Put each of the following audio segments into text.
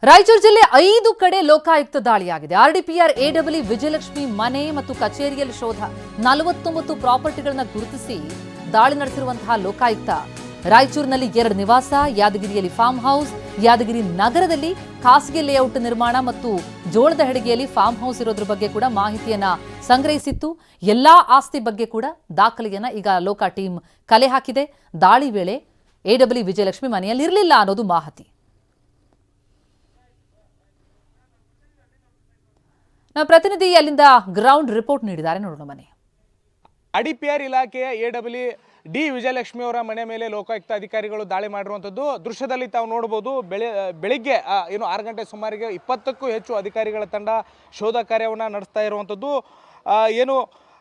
ರಾಯಚೂರು ಜಿಲ್ಲೆ 5 ಕಡೆ ಲೋಕಾಯುಕ್ತ ದಾಳಿಯಾಗಿದೆ. ಆರ್ಡಿಪಿಆರ್ ಎಡಬ್ಲ್ಯೂ ವಿಜಯಲಕ್ಷ್ಮಿ ಮನೆ ಮತ್ತು ಕಚೇರಿಯಲ್ಲಿ ಶೋಧ. 49 ಪ್ರಾಪರ್ಟಿಗಳನ್ನು ಗುರುತಿಸಿ ದಾಳಿ ನಡೆಸಿರುವಂತಹ ಲೋಕಾಯುಕ್ತ ರಾಯಚೂರಿನಲ್ಲಿ 2 ನಿವಾಸ, ಯಾದಗಿರಿಯಲ್ಲಿ ಫಾರ್ಮ್ ಹೌಸ್, ಯಾದಗಿರಿ ನಗರದಲ್ಲಿ ಖಾಸಗಿ ಲೇಔಟ್ ನಿರ್ಮಾಣ ಮತ್ತು ಜೋಳದ ಹೆಡಿಗೆಯಲ್ಲಿ ಫಾರ್ಮ್ ಹೌಸ್ ಇರೋದ್ರ ಬಗ್ಗೆ ಕೂಡ ಮಾಹಿತಿಯನ್ನ ಸಂಗ್ರಹಿಸಿತ್ತು. ಎಲ್ಲಾ ಆಸ್ತಿ ಬಗ್ಗೆ ಕೂಡ ದಾಖಲೆಯನ್ನ ಈಗ ಲೋಕ ಟೀಮ್ ಕಲೆ ಹಾಕಿದೆ. ದಾಳಿ ವೇಳೆ ಎಡಬ್ಲ್ಯೂ ವಿಜಯಲಕ್ಷ್ಮಿ ಮನೆಯಲ್ಲಿ ಇರಲಿಲ್ಲ ಅನ್ನೋದು ಮಾಹಿತಿ. ಪ್ರತಿನಿಧಿ ಅಲ್ಲಿಂದ ಗ್ರೌಂಡ್ ರಿಪೋರ್ಟ್ ನೀಡಿದ್ದಾರೆ, ನೋಡೋಣ ಬನ್ನಿ. ಆರ್ಡಿಪಿಆರ್ ಇಲಾಖೆಯ ಎಡಬ್ಲ್ಯೂ ಡಿ ವಿಜಯಲಕ್ಷ್ಮಿ ಅವರ ಮನೆ ಮೇಲೆ ಲೋಕಾಯುಕ್ತ ಅಧಿಕಾರಿಗಳು ದಾಳಿ ಮಾಡಿರುವಂಥದ್ದು ದೃಶ್ಯದಲ್ಲಿ ತಾವು ನೋಡಬಹುದು. ಬೆಳಿಗ್ಗೆ 6 ಗಂಟೆ ಸುಮಾರಿಗೆ 20ಕ್ಕೂ ಹೆಚ್ಚು ಅಧಿಕಾರಿಗಳ ತಂಡ ಶೋಧ ಕಾರ್ಯವನ್ನು ನಡೆಸ್ತಾ ಇರುವಂಥದ್ದು.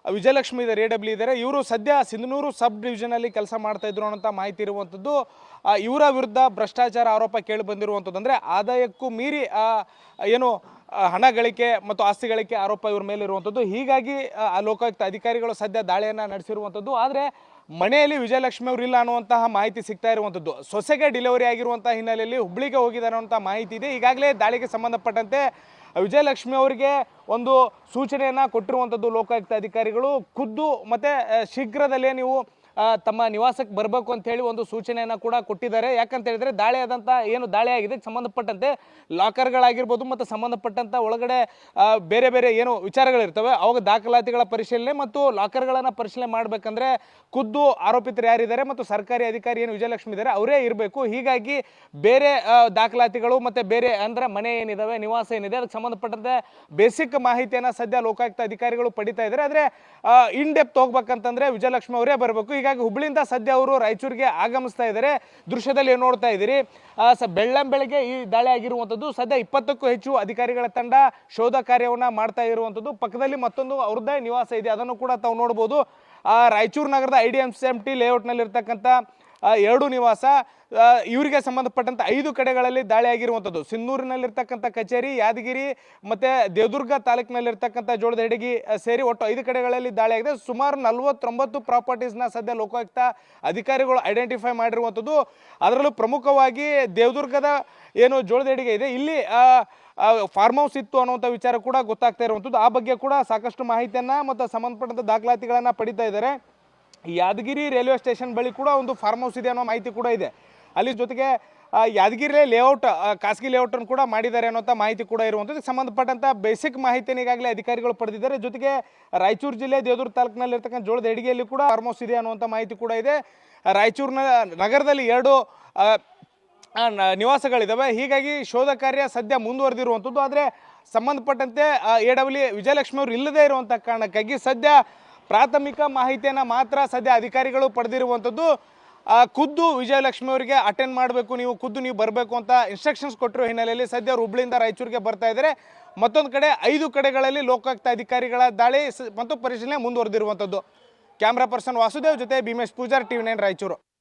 ವಿಜಯಲಕ್ಷ್ಮಿ ಇದ್ದಾರೆ, ಎಡಬ್ಲ್ಯೂ ಇದ್ದಾರೆ. ಇವರು ಸದ್ಯ ಸಿಂಧನೂರು ಸಬ್ ಡಿವಿಷನಲ್ಲಿ ಕೆಲಸ ಮಾಡ್ತಾ ಇದ್ರು ಅನ್ನೋಂಥ ಮಾಹಿತಿ ಇರುವಂಥದ್ದು. ಇವರ ವಿರುದ್ಧ ಭ್ರಷ್ಟಾಚಾರ ಆರೋಪ ಕೇಳಿ ಬಂದಿರುವಂಥದ್ದು. ಅಂದರೆ ಆದಾಯಕ್ಕೂ ಮೀರಿ ಹಣ ಗಳಿಕೆ ಮತ್ತು ಆಸ್ತಿ ಗಳಿಕೆ ಆರೋಪ ಇವ್ರ ಮೇಲೆ ಇರುವಂಥದ್ದು. ಹೀಗಾಗಿ ಲೋಕಾಯುಕ್ತ ಅಧಿಕಾರಿಗಳು ಸದ್ಯ ದಾಳಿಯನ್ನು ನಡೆಸಿರುವಂಥದ್ದು. ಆದರೆ ಮನೆಯಲ್ಲಿ ವಿಜಯಲಕ್ಷ್ಮಿ ಅವರು ಇಲ್ಲ ಅನ್ನುವಂತಹ ಮಾಹಿತಿ ಸಿಗ್ತಾ ಇರುವಂಥದ್ದು. ಸೊಸೆಗೆ ಡೆಲಿವರಿ ಆಗಿರುವಂತಹ ಹಿನ್ನೆಲೆಯಲ್ಲಿ ಹುಬ್ಳಿಗೆ ಹೋಗಿದ್ದಾರೆ ಅನ್ನುವಂಥ ಮಾಹಿತಿ ಇದೆ. ಈಗಾಗಲೇ ದಾಳಿಗೆ ಸಂಬಂಧಪಟ್ಟಂತೆ ವಿಜಯಲಕ್ಷ್ಮಿ ಅವರಿಗೆ ಒಂದು ಸೂಚನೆಯನ್ನು ಕೊಟ್ಟಿರುವಂಥದ್ದು ಲೋಕಾಯುಕ್ತ ಅಧಿಕಾರಿಗಳು. ಖುದ್ದು ಮತ್ತು ಶೀಘ್ರದಲ್ಲೇ ನೀವು ತಮ್ಮ ನಿವಾಸಕ್ಕೆ ಬರಬೇಕು ಅಂತ ಹೇಳಿ ಒಂದು ಸೂಚನೆಯನ್ನು ಕೂಡ ಕೊಟ್ಟಿದ್ದಾರೆ. ಯಾಕಂತ ಹೇಳಿದ್ರೆ ದಾಳಿ ಆದಂಥ ದಾಳಿ ಆಗಿದೆ ಸಂಬಂಧಪಟ್ಟಂತೆ ಲಾಕರ್ಗಳಾಗಿರ್ಬೋದು ಮತ್ತು ಸಂಬಂಧಪಟ್ಟಂಥ ಒಳಗಡೆ ಬೇರೆ ಬೇರೆ ವಿಚಾರಗಳಿರ್ತವೆ, ಅವಾಗ ದಾಖಲಾತಿಗಳ ಪರಿಶೀಲನೆ ಮತ್ತು ಲಾಕರ್ಗಳನ್ನು ಪರಿಶೀಲನೆ ಮಾಡಬೇಕಂದ್ರೆ ಖುದ್ದು ಆರೋಪಿತರು ಯಾರಿದ್ದಾರೆ ಮತ್ತು ಸರ್ಕಾರಿ ಅಧಿಕಾರಿ ವಿಜಯಲಕ್ಷ್ಮಿ ಇದ್ದಾರೆ ಅವರೇ ಇರಬೇಕು. ಹೀಗಾಗಿ ಬೇರೆ ದಾಖಲಾತಿಗಳು ಮತ್ತು ಬೇರೆ ಅಂದರೆ ಮನೆ ಏನಿದಾವೆ, ನಿವಾಸ ಏನಿದೆ, ಅದಕ್ಕೆ ಸಂಬಂಧಪಟ್ಟಂತೆ ಬೇಸಿಕ್ ಮಾಹಿತಿಯನ್ನು ಸದ್ಯ ಲೋಕಾಯುಕ್ತ ಅಧಿಕಾರಿಗಳು ಪಡಿತಾ ಇದ್ದಾರೆ. ಆದರೆ ಇನ್ ಡೆಪ್ತ್ ಹೋಗ್ಬೇಕಂತಂದ್ರೆ ವಿಜಯಲಕ್ಷ್ಮಿ ಅವರೇ ಬರಬೇಕು. ಹೀಗಾಗಿ ಹುಬ್ಳಿಯಿಂದ ಸದ್ಯ ಅವರು ರಾಯಚೂರಿಗೆ ಆಗಮಿಸ್ತಾ ಇದ್ದಾರೆ. ದೃಶ್ಯದಲ್ಲಿ ನೋಡ್ತಾ ಇದ್ದೀರಿ. ಬೆಳ್ಳಂಬೆಳಗ್ಗೆ ಈ ದಾಳಿ ಆಗಿರುವಂಥದ್ದು. ಸದ್ಯ 20ಕ್ಕೂ ಹೆಚ್ಚು ಅಧಿಕಾರಿಗಳ ತಂಡ ಶೋಧ ಕಾರ್ಯವನ್ನು ಮಾಡ್ತಾ ಇರುವಂಥದ್ದು. ಪಕ್ಕದಲ್ಲಿ ಮತ್ತೊಂದು ಅವ್ರದ್ದೇ ನಿವಾಸ ಇದೆ, ಅದನ್ನು ಕೂಡ ತಾವು ನೋಡ್ಬೋದು. ರಾಯಚೂರು ನಗರದ IDMCMT ಲೇಔಟ್ನಲ್ಲಿ ಇರ್ತಕ್ಕಂಥ 2 ನಿವಾಸ, ಇವರಿಗೆ ಸಂಬಂಧಪಟ್ಟಂತ 5 ಕಡೆಗಳಲ್ಲಿ ದಾಳಿ ಆಗಿರುವಂಥದ್ದು. ಸಿನ್ನೂರಿನಲ್ಲಿರ್ತಕ್ಕಂಥ ಕಚೇರಿ, ಯಾದಗಿರಿ ಮತ್ತು ದೇವದುರ್ಗ ತಾಲೂಕಿನಲ್ಲಿರ್ತಕ್ಕಂಥ ಜೋಳದ ಹೆಡಗಿ ಸೇರಿ ಒಟ್ಟು 5 ಕಡೆಗಳಲ್ಲಿ ದಾಳಿ ಆಗಿದೆ. ಸುಮಾರು 49 ಪ್ರಾಪರ್ಟೀಸ್ನ ಸದ್ಯ ಲೋಕಾಯುಕ್ತ ಅಧಿಕಾರಿಗಳು ಐಡೆಂಟಿಫೈ ಮಾಡಿರುವಂಥದ್ದು. ಅದರಲ್ಲೂ ಪ್ರಮುಖವಾಗಿ ದೇವದುರ್ಗದ ಜೋಳದ ಹೆಡಿಗೆ ಇದೆ, ಇಲ್ಲಿ ಫಾರ್ಮ್ ಹೌಸ್ ಇತ್ತು ಅನ್ನುವಂಥ ವಿಚಾರ ಕೂಡ ಗೊತ್ತಾಗ್ತಾ ಇರುವಂಥದ್ದು. ಆ ಬಗ್ಗೆ ಕೂಡ ಸಾಕಷ್ಟು ಮಾಹಿತಿಯನ್ನು ಮತ್ತು ಸಂಬಂಧಪಟ್ಟಂಥ ದಾಖಲಾತಿಗಳನ್ನು ಪಡಿತಾ ಇದ್ದಾರೆ. ಯಾದಗಿರಿ ರೈಲ್ವೆ ಸ್ಟೇಷನ್ ಬಳಿ ಕೂಡ ಒಂದು ಫಾರ್ಮ್ ಹೌಸ್ ಇದೆ ಅನ್ನೋ ಮಾಹಿತಿ ಕೂಡ ಇದೆ. ಅಲ್ಲಿ ಜೊತೆಗೆ ಯಾದಗಿರಿ ಲೇಔಟ್, ಖಾಸಗಿ ಲೇಔಟನ್ನು ಕೂಡ ಮಾಡಿದ್ದಾರೆ ಅನ್ನೋಂಥ ಮಾಹಿತಿ ಕೂಡ ಇರುವಂಥದ್ದು. ಸಂಬಂಧಪಟ್ಟಂಥ ಬೇಸಿಕ್ ಮಾಹಿತಿಯನ್ನು ಈಗಾಗಲೇ ಅಧಿಕಾರಿಗಳು ಪಡೆದಿದ್ದಾರೆ. ಜೊತೆಗೆ ರಾಯಚೂರು ಜಿಲ್ಲೆ ದೇವದುರ್ಗ ತಾಲೂಕಿನಲ್ಲಿರ್ತಕ್ಕಂಥ ಜೋಳದ ಹೆಡಿಗೆಯಲ್ಲಿ ಕೂಡ ಫಾರ್ಮ್ ಹೌಸ್ ಇದೆ ಅನ್ನುವಂಥ ಮಾಹಿತಿ ಕೂಡ ಇದೆ. ರಾಯಚೂರಿನ ನಗರದಲ್ಲಿ 2 ನಿವಾಸಗಳಿದ್ದಾವೆ. ಹೀಗಾಗಿ ಶೋಧ ಕಾರ್ಯ ಸದ್ಯ ಮುಂದುವರೆದಿರುವಂಥದ್ದು. ಆದರೆ ಸಂಬಂಧಪಟ್ಟಂತೆ ಎಡಬ್ಲ್ಯೂ ವಿಜಯಲಕ್ಷ್ಮಿ ಅವರು ಇಲ್ಲದೇ ಇರುವಂಥ ಕಾರಣಕ್ಕಾಗಿ ಸದ್ಯ ಪ್ರಾಥಮಿಕ ಮಾಹಿತಿಯನ್ನು ಮಾತ್ರ ಸದ್ಯ ಅಧಿಕಾರಿಗಳು ಪಡೆದಿರುವಂಥದ್ದು. ಖುದ್ದು ವಿಜಯಲಕ್ಷ್ಮಿ ಅವರಿಗೆ ಅಟೆಂಡ್ ಮಾಡಬೇಕು, ನೀವು ಬರಬೇಕು ಅಂತ ಇನ್ಸ್ಟ್ರಕ್ಷನ್ಸ್ ಕೊಟ್ಟಿರೋ ಹಿನ್ನೆಲೆಯಲ್ಲಿ ಸದ್ಯ ಅವರು ಹುಬ್ಳಿಯಿಂದ ರಾಯಚೂರಿಗೆ ಬರ್ತಾ ಇದ್ದಾರೆ. ಮತ್ತೊಂದು ಕಡೆ 5 ಕಡೆಗಳಲ್ಲಿ ಲೋಕಾಯುಕ್ತ ಅಧಿಕಾರಿಗಳ ದಾಳಿ ಮತ್ತು ಪರಿಶೀಲನೆ ಮುಂದುವರೆದಿರುವಂಥದ್ದು. ಕ್ಯಾಮ್ರಾ ಪರ್ಸನ್ ವಾಸುದೇವ್ ಜೊತೆ ಭೀಮೇಶ್ ಪೂಜಾರ್, TV9 ರಾಯಚೂರು.